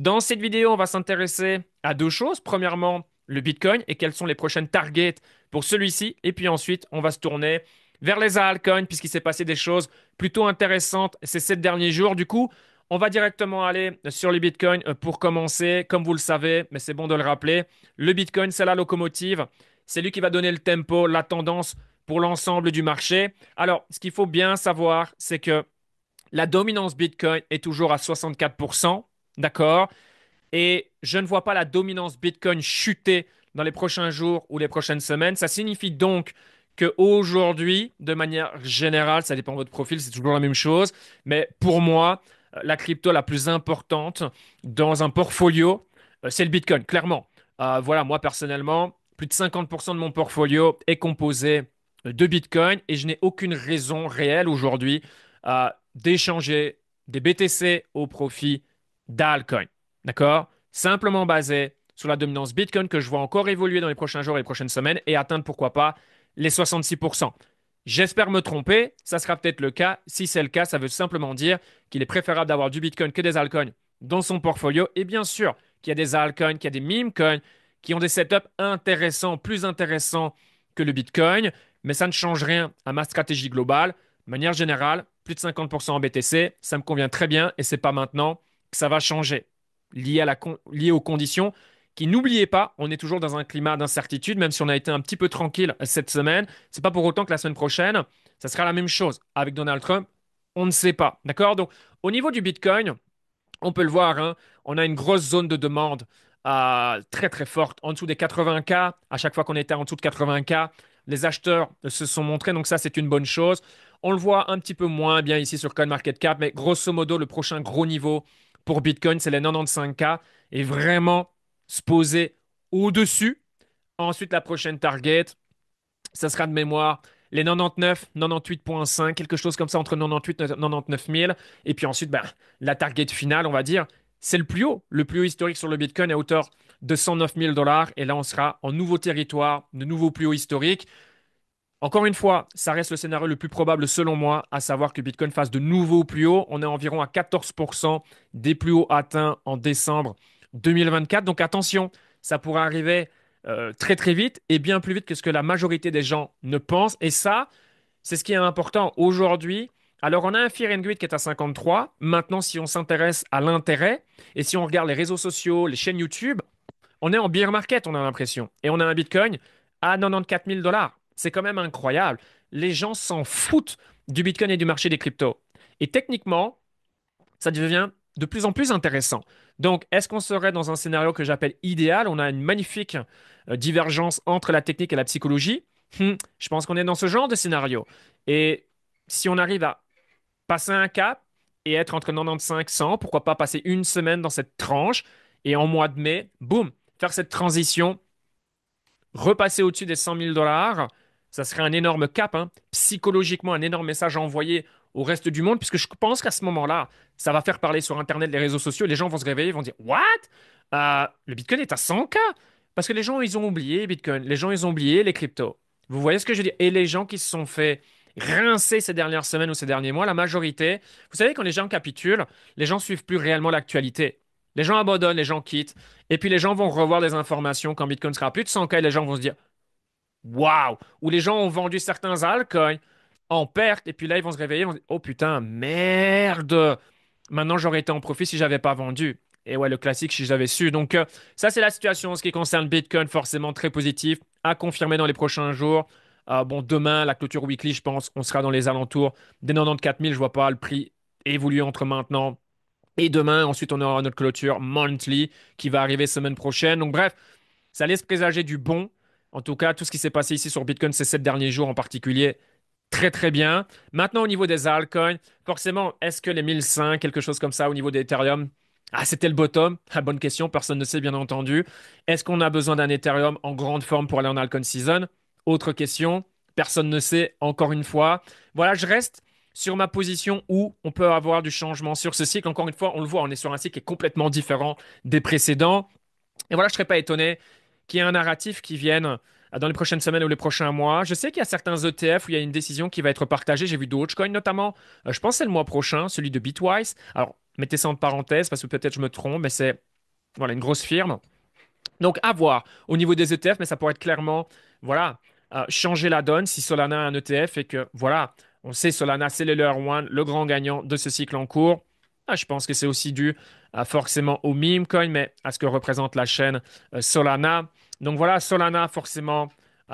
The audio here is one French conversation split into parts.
Dans cette vidéo, on va s'intéresser à deux choses. Premièrement, le Bitcoin et quelles sont les prochaines targets pour celui-ci. Et puis ensuite, on va se tourner vers les altcoins puisqu'il s'est passé des choses plutôt intéressantes ces 7 derniers jours. Du coup, on va directement aller sur le Bitcoin pour commencer. Comme vous le savez, mais c'est bon de le rappeler, le Bitcoin, c'est la locomotive. C'est lui qui va donner le tempo, la tendance pour l'ensemble du marché. Alors, ce qu'il faut bien savoir, c'est que la dominance Bitcoin est toujours à 64%, d'accord? Et je ne vois pas la dominance Bitcoin chuter dans les prochains jours ou les prochaines semaines. Ça signifie donc qu'aujourd'hui, de manière générale, ça dépend de votre profil, c'est toujours la même chose, mais pour moi, la crypto la plus importante dans un portfolio, c'est le Bitcoin, clairement. Voilà, moi personnellement, plus de 50% de mon portfolio est composé de Bitcoin et je n'ai aucune raison réelle aujourd'hui d'échanger des BTC au profit d'altcoin. D'accord? Simplement basé sur la dominance Bitcoin que je vois encore évoluer dans les prochains jours et les prochaines semaines et atteindre, pourquoi pas, les 66%. J'espère me tromper, ça sera peut-être le cas. Si c'est le cas, ça veut simplement dire qu'il est préférable d'avoir du Bitcoin que des altcoins dans son portfolio. Et bien sûr, qu'il y a des altcoins, qu'il y a des meme coins qui ont des setups intéressants, plus intéressants que le Bitcoin, mais ça ne change rien à ma stratégie globale. De manière générale, plus de 50% en BTC, ça me convient très bien et c'est pas maintenant que ça va changer lié aux conditions qui, n'oubliez pas, on est toujours dans un climat d'incertitude, même si on a été un petit peu tranquille cette semaine. C'est pas pour autant que la semaine prochaine, ça sera la même chose. Avec Donald Trump, on ne sait pas. D'accord? Donc, au niveau du Bitcoin, on peut le voir, hein, on a une grosse zone de demande très très forte, en dessous des 80K. À chaque fois qu'on était en dessous de 80K, les acheteurs se sont montrés, donc ça c'est une bonne chose. On le voit un petit peu moins bien ici sur CoinMarketCap, mais grosso modo, le prochain gros niveau pour Bitcoin, c'est les 95K, et vraiment se poser au-dessus. Ensuite, la prochaine target, ça sera de mémoire les 99, 98,5, quelque chose comme ça entre 98 et 99 000. Et puis ensuite, ben, la target finale, on va dire, c'est le plus haut. Le plus haut historique sur le Bitcoin est à hauteur de 109 000 dollars. Et là, on sera en nouveau territoire, de nouveau plus haut historique. Encore une fois, ça reste le scénario le plus probable selon moi, à savoir que Bitcoin fasse de nouveaux plus hauts. On est environ à 14% des plus hauts atteints en décembre 2024. Donc attention, ça pourrait arriver très très vite et bien plus vite que ce que la majorité des gens ne pensent. Et ça, c'est ce qui est important aujourd'hui. Alors on a un Fear and Greed qui est à 53. Maintenant, si on s'intéresse à l'intérêt et si on regarde les réseaux sociaux, les chaînes YouTube, on est en bear market, on a l'impression. Et on a un Bitcoin à 94 000 dollars. C'est quand même incroyable. Les gens s'en foutent du Bitcoin et du marché des cryptos. Et techniquement, ça devient de plus en plus intéressant. Donc, est-ce qu'on serait dans un scénario que j'appelle idéal? On a une magnifique divergence entre la technique et la psychologie. Je pense qu'on est dans ce genre de scénario. Et si on arrive à passer un cap et être entre 95 et 100, pourquoi pas passer une semaine dans cette tranche et en mois de mai, boum, faire cette transition, repasser au-dessus des 100 000 dollars, ça serait un énorme cap, hein, psychologiquement un énorme message à envoyer au reste du monde, puisque je pense qu'à ce moment-là, ça va faire parler sur Internet, les réseaux sociaux, les gens vont se réveiller, ils vont dire, What? Le Bitcoin est à 100K? Parce que les gens, ils ont oublié Bitcoin, les gens, ils ont oublié les cryptos. Vous voyez ce que je veux dire? Et les gens qui se sont fait rincer ces dernières semaines ou ces derniers mois, la majorité, vous savez, quand les gens capitulent, les gens suivent plus réellement l'actualité. Les gens abandonnent, les gens quittent. Et puis les gens vont revoir les informations quand Bitcoin sera à plus de 100K et les gens vont se dire Waouh! Ou les gens ont vendu certains altcoins en perte et puis là ils vont se réveiller, ils vont se dire Oh putain, merde! Maintenant j'aurais été en profit si j'avais pas vendu. Et ouais, le classique si j'avais su. Donc ça c'est la situation en ce qui concerne Bitcoin, forcément très positif, à confirmer dans les prochains jours. Bon, demain, la clôture weekly, je pense, on sera dans les alentours des 94 000. Je vois pas le prix évoluer entre maintenant et demain, ensuite, on aura notre clôture monthly qui va arriver semaine prochaine. Donc, bref, ça laisse présager du bon. En tout cas, tout ce qui s'est passé ici sur Bitcoin ces 7 derniers jours en particulier, très très bien. Maintenant, au niveau des altcoins, forcément, est-ce que les 1005, quelque chose comme ça, au niveau d'Ethereum, c'était le bottom? Ah, bonne question, personne ne sait, bien entendu. Est-ce qu'on a besoin d'un Ethereum en grande forme pour aller en altcoin season? Autre question, personne ne sait, encore une fois. Voilà, je reste sur ma position où on peut avoir du changement sur ce cycle. Encore une fois, on le voit, on est sur un cycle qui est complètement différent des précédents. Et voilà, je ne serais pas étonné qu'il y ait un narratif qui vienne dans les prochaines semaines ou les prochains mois. Je sais qu'il y a certains ETF où il y a une décision qui va être partagée. J'ai vu Dogecoin notamment. Je pense que c'est le mois prochain, celui de Bitwise. Alors, mettez ça en parenthèse parce que peut-être je me trompe, mais c'est Voilà, une grosse firme. Donc, à voir au niveau des ETF, mais ça pourrait être clairement, voilà, changer la donne si Solana a un ETF et que, voilà, on sait Solana, c'est le Layer One, le grand gagnant de ce cycle en cours. Je pense que c'est aussi dû forcément au meme coin, mais à ce que représente la chaîne Solana. Donc voilà, Solana, forcément,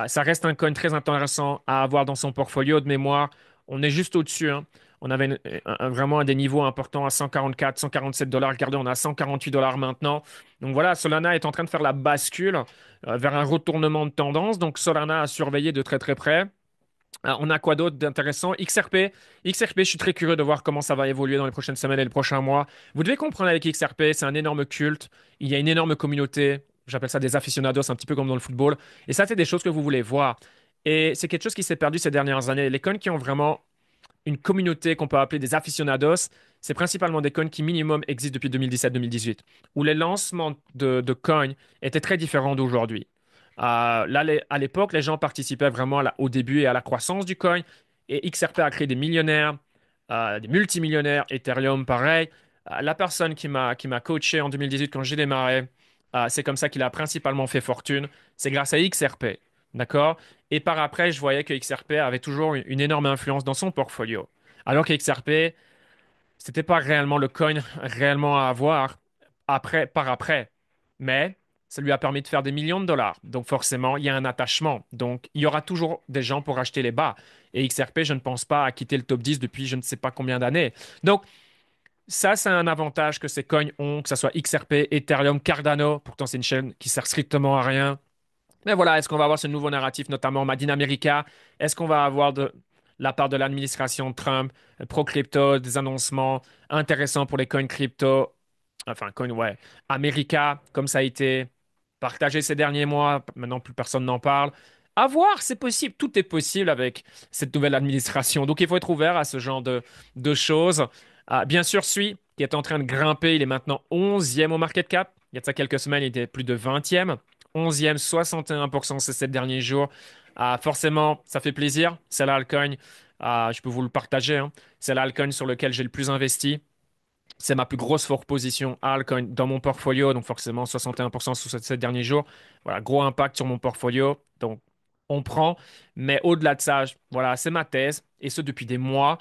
ça reste un coin très intéressant à avoir dans son portfolio de mémoire. On est juste au-dessus, hein. On avait vraiment des niveaux importants à 144, 147 dollars. Regardez, on est à 148 dollars maintenant. Donc voilà, Solana est en train de faire la bascule vers un retournement de tendance. Donc Solana a surveillé de très très près. On a quoi d'autre d'intéressant? XRP. XRP, je suis très curieux de voir comment ça va évoluer dans les prochaines semaines et les prochains mois. Vous devez comprendre avec XRP, c'est un énorme culte. Il y a une énorme communauté. J'appelle ça des aficionados, un petit peu comme dans le football. Et ça, c'est des choses que vous voulez voir. Et c'est quelque chose qui s'est perdu ces dernières années. Les coins qui ont vraiment une communauté qu'on peut appeler des aficionados, c'est principalement des coins qui minimum existent depuis 2017-2018, où les lancements de coins étaient très différents d'aujourd'hui. Là, à l'époque, les gens participaient vraiment au début et à la croissance du coin, et XRP a créé des millionnaires, des multimillionnaires, Ethereum pareil. La personne qui m'a coaché en 2018 quand j'ai démarré, c'est comme ça qu'il a principalement fait fortune, c'est grâce à XRP. D'accord? Et par après, je voyais que XRP avait toujours une énorme influence dans son portfolio. Alors que XRP, c'était pas réellement le coin réellement à avoir par après. Mais ça lui a permis de faire des millions de dollars. Donc forcément, il y a un attachement. Donc il y aura toujours des gens pour acheter les bas. Et XRP, je ne pense pas à quitter le top 10 depuis je ne sais pas combien d'années. Donc ça, c'est un avantage que ces coins ont, que ce soit XRP, Ethereum, Cardano. Pourtant, c'est une chaîne qui sert strictement à rien. Mais voilà, est-ce qu'on va avoir ce nouveau narratif, notamment Made in America? Est-ce qu'on va avoir de la part de l'administration Trump, pro-crypto, des annoncements intéressants pour les coins crypto? Enfin, coins, ouais. America, comme ça a été partagé ces derniers mois, maintenant plus personne n'en parle. À voir, c'est possible, tout est possible avec cette nouvelle administration. Donc il faut être ouvert à ce genre de choses. Bien sûr, Sui, qui est en train de grimper, il est maintenant 11e au market cap. Il y a de ça quelques semaines, il était plus de 20e. 11e, 61% ces 7 derniers jours. Forcément, ça fait plaisir. C'est l'alcoin. Je peux vous le partager, hein. C'est l'alcoin sur lequel j'ai le plus investi. C'est ma plus grosse forte position altcoin dans mon portfolio. Donc forcément, 61% sur ces 7 derniers jours. Voilà, gros impact sur mon portfolio. Donc on prend. Mais au-delà de ça, voilà, c'est ma thèse. Et ce depuis des mois.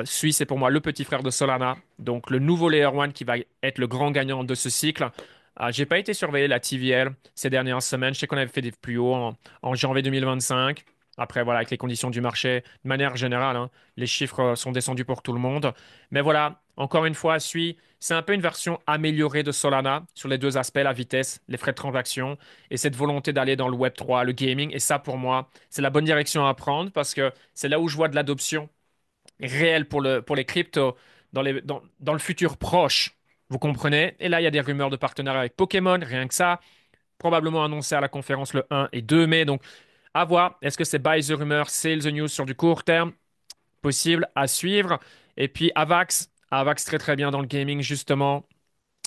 Suisse est pour moi le petit frère de Solana. Donc le nouveau Layer One qui va être le grand gagnant de ce cycle. J'ai pas été surveiller la TVL ces dernières semaines. Je sais qu'on avait fait des plus hauts en janvier 2025. Après, voilà, avec les conditions du marché, de manière générale, hein, les chiffres sont descendus pour tout le monde. Mais voilà, encore une fois, c'est un peu une version améliorée de Solana sur les deux aspects, la vitesse, les frais de transaction et cette volonté d'aller dans le Web3, le gaming. Et ça, pour moi, c'est la bonne direction à prendre parce que c'est là où je vois de l'adoption réelle pour les cryptos dans le futur proche. Vous comprenez? Et là, il y a des rumeurs de partenariat avec Pokémon, rien que ça. Probablement annoncé à la conférence le 1 et 2 mai. Donc, à voir. Est-ce que c'est buy the rumor, sell the news sur du court terme? Possible à suivre. Et puis Avax très très bien dans le gaming justement.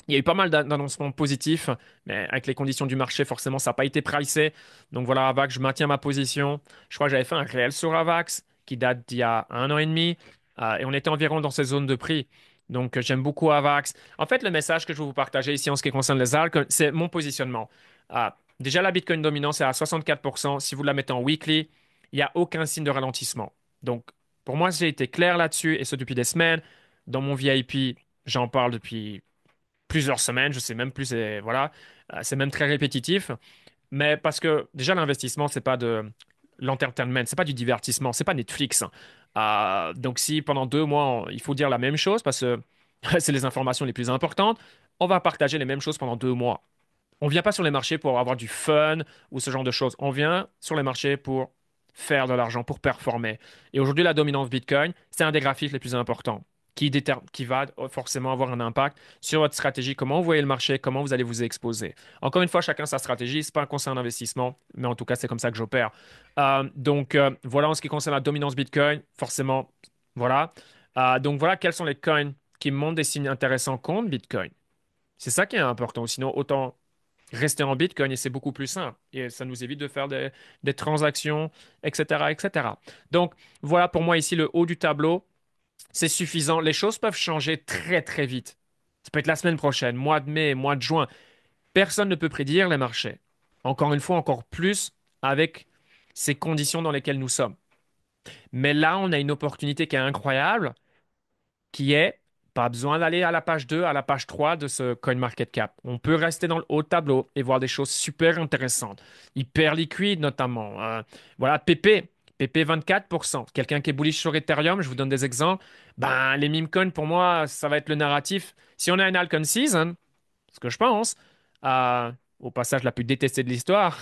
Il y a eu pas mal d'annoncements positifs, mais avec les conditions du marché, forcément, ça n'a pas été pricé. Donc voilà, Avax, je maintiens ma position. Je crois que j'avais fait un réel sur Avax qui date d'il y a 1 an et demi, et on était environ dans ces zones de prix. Donc j'aime beaucoup Avax. En fait, le message que je veux vous partager ici en ce qui concerne les ALC, c'est mon positionnement. Déjà, la Bitcoin dominance est à 64%. Si vous la mettez en weekly, il n'y a aucun signe de ralentissement. Donc pour moi, j'ai été clair là-dessus, et ce depuis des semaines. Dans mon VIP, j'en parle depuis plusieurs semaines, je sais même plus, voilà. C'est même très répétitif. Mais parce que déjà, l'investissement, c'est pas de l'entertainment, c'est pas du divertissement, c'est pas Netflix, hein. Donc si pendant 2 mois, il faut dire la même chose parce que c'est les informations les plus importantes, on va partager les mêmes choses pendant 2 mois. On vient pas sur les marchés pour avoir du fun ou ce genre de choses. On vient sur les marchés pour faire de l'argent, pour performer. Et aujourd'hui, la dominance Bitcoin, c'est un des graphiques les plus importants qui va forcément avoir un impact sur votre stratégie, comment vous voyez le marché, comment vous allez vous exposer. Encore une fois, chacun sa stratégie, c'est pas un conseil d'investissement, mais en tout cas, c'est comme ça que j'opère. Donc, voilà en ce qui concerne la dominance Bitcoin, forcément, voilà. Donc, voilà quels sont les coins qui montrent des signes intéressants contre Bitcoin. C'est ça qui est important. Sinon, autant rester en Bitcoin et c'est beaucoup plus simple. Et ça nous évite de faire des transactions, etc., etc. Donc, voilà pour moi ici le haut du tableau. C'est suffisant. Les choses peuvent changer très, très vite. Ça peut être la semaine prochaine, mois de mai, mois de juin. Personne ne peut prédire les marchés. Encore une fois, encore plus avec ces conditions dans lesquelles nous sommes. Mais là, on a une opportunité qui est incroyable, qui est pas besoin d'aller à la page 2, à la page 3 de ce CoinMarketCap. On peut rester dans le haut de tableau et voir des choses super intéressantes, hyper liquides notamment. Voilà, PP. PP 24%. Quelqu'un qui est bullish sur Ethereum, je vous donne des exemples. Ben, les meme coins, pour moi, ça va être le narratif. Si on a une Alcon Season, ce que je pense, euh, au passage la plus détestée de l'histoire,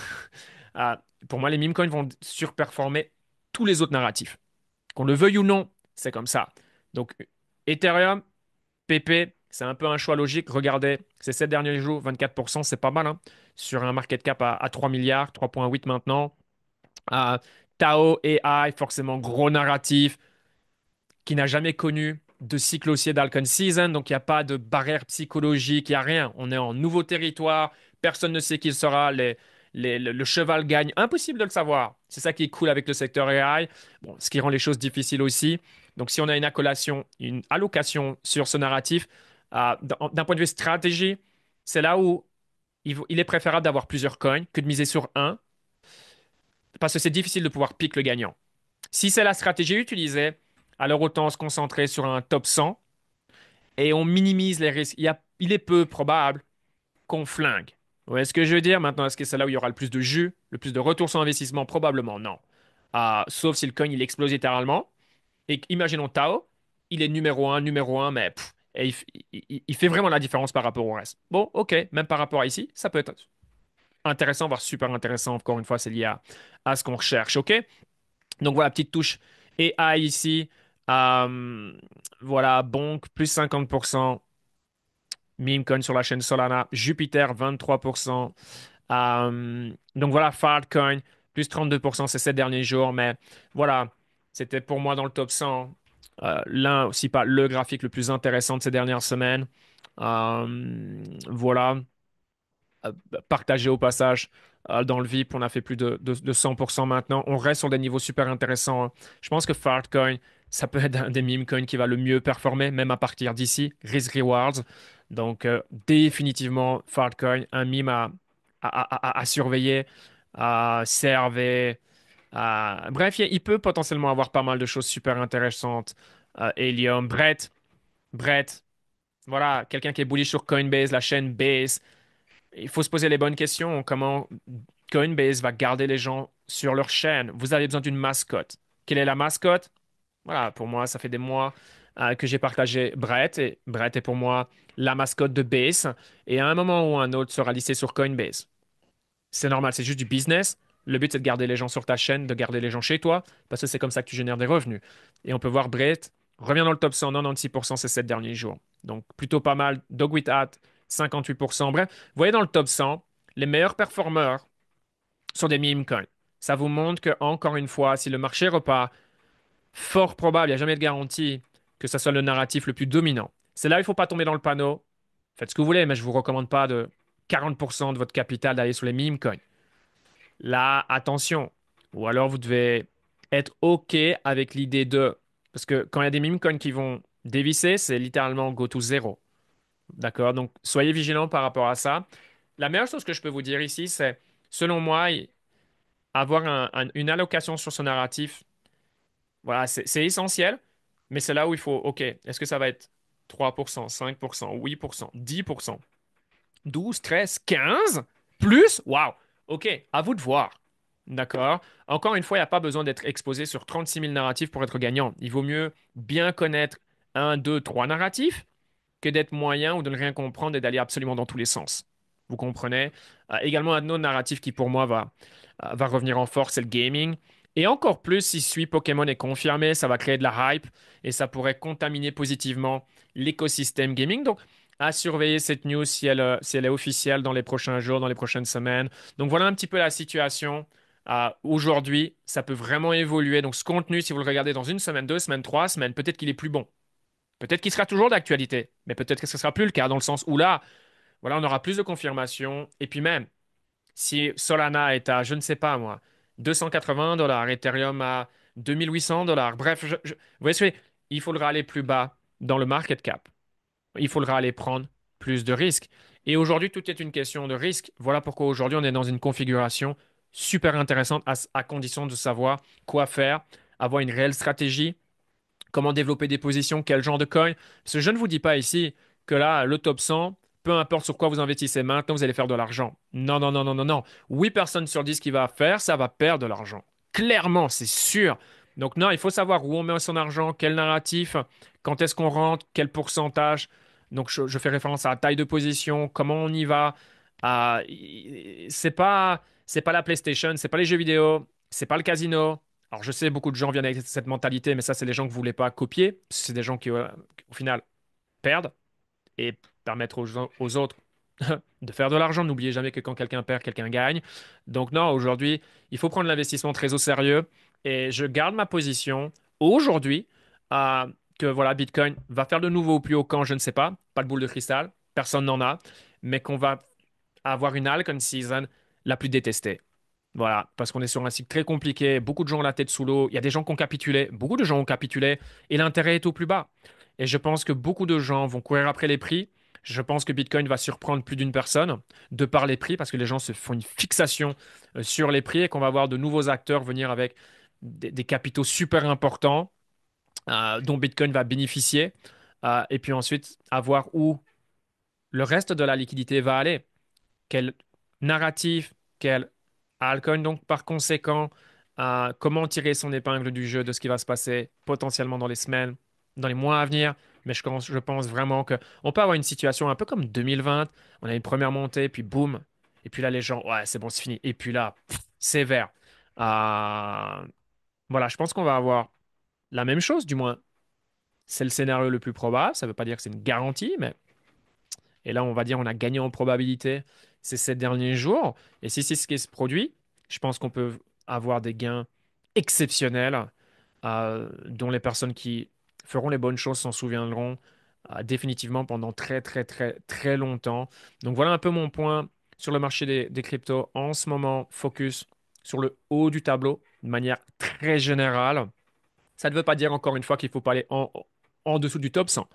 euh, pour moi, les meme coins vont surperformer tous les autres narratifs. Qu'on le veuille ou non, c'est comme ça. Donc, Ethereum, PP, c'est un peu un choix logique. Regardez, ces 7 derniers jours, 24%, c'est pas mal, hein. Sur un market cap à 3 milliards, 3,8 maintenant. Euh, Tao AI, forcément gros narratif qui n'a jamais connu de cycle haussier d'Alcon Season, donc il n'y a pas de barrière psychologique, il n'y a rien. On est en nouveau territoire, personne ne sait qui il sera, le cheval gagne, impossible de le savoir. C'est ça qui est cool avec le secteur AI, bon, ce qui rend les choses difficiles aussi. Donc si on a une allocation sur ce narratif, d'un point de vue stratégie, c'est là où il est préférable d'avoir plusieurs coins que de miser sur un, parce que c'est difficile de pouvoir pick le gagnant. Si c'est la stratégie utilisée, alors autant se concentrer sur un top 100 et on minimise les risques. Il est peu probable qu'on flingue. Vous voyez ce que je veux dire? Maintenant, est-ce que c'est là où il y aura le plus de jus, le plus de retour sur investissement? Probablement non. Sauf si le coin il explose littéralement. Et imaginons Tao, il est numéro un, mais et il fait vraiment la différence par rapport au reste. Bon, ok, même par rapport à ici, ça peut être intéressant, voire super intéressant. Encore une fois, c'est lié à ce qu'on recherche, ok? Donc voilà, petite touche AI ici. Euh, voilà, Bonk, plus 50%. Memecoin sur la chaîne Solana. Jupiter, 23%. Donc voilà, Filecoin, plus 32% ces 7 derniers jours. Mais voilà, c'était pour moi dans le top 100. L'un aussi pas le graphique le plus intéressant de ces dernières semaines. Voilà euh, partagé au passage dans le VIP. On a fait plus de 100% maintenant. On reste sur des niveaux super intéressants, hein. Je pense que Fartcoin, ça peut être un des meme coins qui va le mieux performer, même à partir d'ici. Risk Rewards. Donc, définitivement, Fartcoin, un meme à surveiller, à server. Bref, il peut potentiellement avoir pas mal de choses super intéressantes. Helium, Brett, voilà, quelqu'un qui est bullish sur Coinbase, la chaîne Base. Il faut se poser les bonnes questions. Comment Coinbase va garder les gens sur leur chaîne? Vous avez besoin d'une mascotte. Quelle est la mascotte? Voilà, pour moi, ça fait des mois que j'ai partagé Brett. Et Brett est pour moi la mascotte de Base. Et à un moment ou un autre sera listé sur Coinbase. C'est normal, c'est juste du business. Le but, c'est de garder les gens sur ta chaîne, de garder les gens chez toi, parce que c'est comme ça que tu génères des revenus. Et on peut voir Brett revient dans le top 100, 96% ces 7 derniers jours. Donc plutôt pas mal. Dog with Hat, 58%. Bref, vous voyez dans le top 100, les meilleurs performeurs sont des meme coins. Ça vous montre que, encore une fois, si le marché repart, fort probable, il n'y a jamais de garantie que ça soit le narratif le plus dominant. C'est là où il ne faut pas tomber dans le panneau. Faites ce que vous voulez, mais je ne vous recommande pas de 40% de votre capital d'aller sur les meme coins. Là, attention. Ou alors vous devez être OK avec l'idée de... Parce que quand il y a des meme coins qui vont dévisser, c'est littéralement go to zéro. D'accord? Donc, soyez vigilants par rapport à ça. La meilleure chose que je peux vous dire ici, c'est, selon moi, avoir une allocation sur ce narratif, voilà, c'est essentiel, mais c'est là où il faut, OK, est-ce que ça va être 3%, 5%, 8%, 10%, 12, 13, 15, plus? Waouh! OK, à vous de voir. D'accord? Encore une fois, il n'y a pas besoin d'être exposé sur 36 000 narratifs pour être gagnant. Il vaut mieux bien connaître un, deux, trois narratifs que d'être moyen ou de ne rien comprendre et d'aller absolument dans tous les sens. Vous comprenez? Également, un autre narratif qui pour moi va revenir en force, c'est le gaming. Et encore plus, si Sui Pokémon est confirmé, ça va créer de la hype et ça pourrait contaminer positivement l'écosystème gaming. Donc, à surveiller cette news si elle est officielle dans les prochains jours, dans les prochaines semaines. Donc, voilà un petit peu la situation. Aujourd'hui, ça peut vraiment évoluer. Donc, ce contenu, si vous le regardez dans une semaine, 2 semaines, 3 semaines, peut-être qu'il est plus bon. Peut-être qu'il sera toujours d'actualité, mais peut-être que ce ne sera plus le cas, dans le sens où là, voilà, on aura plus de confirmations. Et puis même, si Solana est à, je ne sais pas moi, 280 $, Ethereum à 2800 $, bref, vous voyez, il faudra aller plus bas dans le market cap. Il faudra aller prendre plus de risques. Et aujourd'hui, tout est une question de risque. Voilà pourquoi aujourd'hui, on est dans une configuration super intéressante à condition de savoir quoi faire, avoir une réelle stratégie, comment développer des positions, quel genre de coin. Parce que je ne vous dis pas ici que là, le top 100, peu importe sur quoi vous investissez maintenant, vous allez faire de l'argent. Non, non, non, non, non, non. 8 personnes sur 10 qui va faire, ça va perdre de l'argent. Clairement, c'est sûr. Donc non, il faut savoir où on met son argent, quel narratif, quand est-ce qu'on rentre, quel pourcentage. Donc je fais référence à la taille de position, comment on y va. Ah, c'est pas la PlayStation, c'est pas les jeux vidéo, c'est pas le casino. Alors, je sais, beaucoup de gens viennent avec cette mentalité, mais ça, c'est les gens que vous voulez pas copier. C'est des gens qui, au final, perdent et permettre aux autres de faire de l'argent. N'oubliez jamais que quand quelqu'un perd, quelqu'un gagne. Donc, non, aujourd'hui, il faut prendre l'investissement très au sérieux. Et je garde ma position aujourd'hui que voilà, Bitcoin va faire de nouveau au plus haut quand, je ne sais pas. Pas de boule de cristal, personne n'en a, mais qu'on va avoir une Alcon season la plus détestée. Voilà, parce qu'on est sur un cycle très compliqué, beaucoup de gens ont la tête sous l'eau, il y a des gens qui ont capitulé, beaucoup de gens ont capitulé, et l'intérêt est au plus bas. Et je pense que beaucoup de gens vont courir après les prix. Je pense que Bitcoin va surprendre plus d'une personne de par les prix, parce que les gens se font une fixation sur les prix et qu'on va voir de nouveaux acteurs venir avec des capitaux super importants dont Bitcoin va bénéficier. Et puis ensuite, à voir où le reste de la liquidité va aller. Quel narratif, quel altcoin. Donc, par conséquent, comment tirer son épingle du jeu de ce qui va se passer potentiellement dans les semaines, dans les mois à venir. Mais je pense vraiment que on peut avoir une situation un peu comme 2020. On a une première montée, puis boum. Et puis là, les gens, ouais, c'est bon, c'est fini. Et puis là, sévère. Euh, voilà, je pense qu'on va avoir la même chose, du moins. C'est le scénario le plus probable. Ça ne veut pas dire que c'est une garantie, mais et là, on va dire on a gagné en probabilité ces derniers jours. Et si c'est ce qui se produit, je pense qu'on peut avoir des gains exceptionnels dont les personnes qui feront les bonnes choses s'en souviendront définitivement pendant très, très, très, très longtemps. Donc voilà un peu mon point sur le marché des cryptos. En ce moment, focus sur le haut du tableau de manière très générale. Ça ne veut pas dire encore une fois qu'il faut pas aller en dessous du top 100.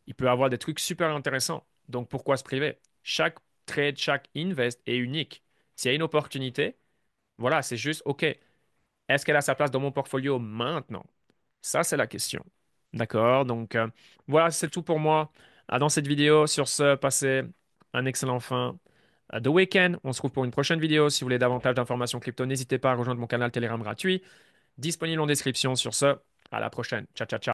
Il peut avoir des trucs super intéressants. Donc pourquoi se priver? Chaque trade, chaque invest est unique. S'il y a une opportunité, voilà, c'est juste, OK, est-ce qu'elle a sa place dans mon portfolio maintenant? Ça, c'est la question. D'accord? Donc voilà, c'est tout pour moi dans cette vidéo. Sur ce, passez un excellent fin de week-end. On se retrouve pour une prochaine vidéo. Si vous voulez davantage d'informations crypto, n'hésitez pas à rejoindre mon canal Telegram gratuit, disponible en description. Sur ce, à la prochaine. Ciao, ciao, ciao.